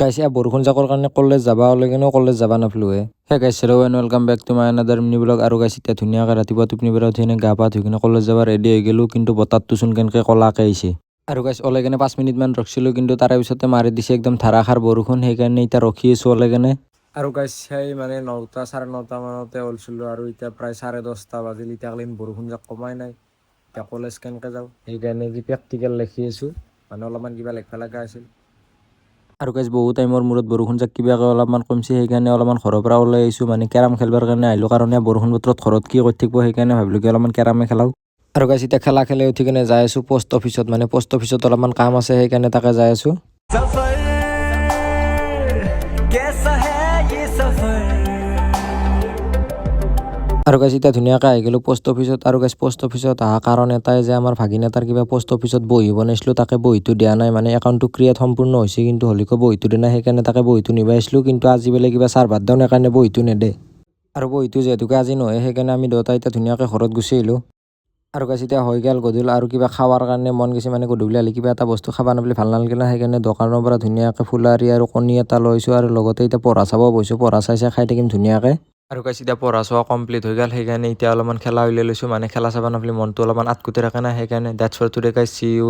গাইছ বৰষুণ জাকৰ কাৰণে কলেজ যাবা ওলাই কিনেও কলেজ যাবা নাপালোৱে। সেই guys hello' and welcome back to my another mini blog. আৰু গাইছ এতিয়া ধুনীয়াকৈ ৰাতিপুৱা টোপনি পৰা উঠি কিনে গা পা ধুই কিনে কলেজ যাব ৰেডি হৈ গ'লোঁ, কিন্তু বতাহটো চোন কেনেকৈ ক'লাকৈ আহিছে। আৰু গাইছ ওলাই কিনে 5 মিনিটমান ৰখিছিলোঁ, কিন্তু তাৰে পিছতে মাৰি দিছে একদম ধাৰাসাৰ বৰষুণ। সেইকাৰণে এতিয়া ৰখি আছোঁ ওলাই কিনে। আৰু গাইছ সেই মানে 9টা চাৰে 9টা মানতে ওলছিলোঁ, আৰু এতিয়া প্ৰায় 10:30 বাজিল। এতিয়ালৈকে বৰষুণ যাক কমাই নাই। এতিয়া কলেজ কেনেকৈ যাওঁ সেইকাৰণে যি প্ৰেক্টিকেল লিখি আছোঁ, মানে অলপমান কিবা লিখিব লগা আছিল। আৰু গাইছ বহু টাইমৰ মূৰত বৰষুণ যাক কিবাকৈ অলপমান কমছে, সেইকাৰণে অলপমান ঘৰৰ পৰা ওলাই আহিছোঁ, মানে কেৰাম খেলিবৰ কাৰণে আহিলোঁ। কাৰণ বৰষুণ বতৰত ঘৰত কি কৰি থাকিব, সেইকাৰণে ভাবিলোঁ কি অলপমান কেৰামে খেলাওঁ। আৰু গাইছ এতিয়া খেলা খেলি উঠি কিনে যাই আছোঁ পোষ্ট অফিচত, মানে পোষ্ট অফিচত অলপমান কাম আছে, সেইকাৰণে তাকে যাই আছোঁ। আৰু গাইছ এতিয়া ধুনীয়াকৈ আহি গ'লোঁ পোষ্ট অফিচত। আৰু গাইছ পোষ্ট অফিচত অহা কাৰণ এটাই যে আমাৰ ভাগিন এটাৰ কিবা পোষ্ট অফিচত বহি বনাইছিলোঁ, তাকে বহিটো দিয়া নাই। মানে একাউণ্টটো ক্ৰিয়েট সম্পূৰ্ণ হৈছে, কিন্তু হ'লেও বহিটো দিয়া নাই। সেইকাৰণে তাকে বহিটো নিব আহিছিলোঁ, কিন্তু আজি বোলে কিবা চাৰ্ভাৰ ডাউন, সেইকাৰণে বহিটো নেদে। আৰু বহিটো যিহেতুকে আজি নহয়, সেইকাৰণে আমি দুয়োটাই এতিয়া ধুনীয়াকৈ ঘৰত গুচি আহিলোঁ। আৰু গাইছ এতিয়া হৈ গ'ল গধূলি, আৰু কিবা খাৱাৰ কাৰণে মন গৈছে, মানে গধূলি হ'লে কিবা এটা বস্তু খাব নাপালে ভাল নালাগিলে। সেইকাৰণে দোকানৰ পৰা ধুনীয়াকৈ ফুলাৰি আৰু কণী এটা লৈছোঁ, আৰু লগতে এতিয়া পঢ়া চাব বহিছোঁ। পঢ়া চাই খাই থাকিম ধুনীয়াকৈ। আৰু গাইছ এতিয়া পঢ়া চোৱা কমপ্লিট হৈ গ'ল, সেইকাৰণে এতিয়া অলপমান খেলা উলিয়াই লৈছোঁ। মানে খেলা চাব নাপালে মনটো অলপমান আটকুটি থাকে না, সেইকাৰণে দ্যাটছ ফৰ টুডে গাইছ, চি ইউ।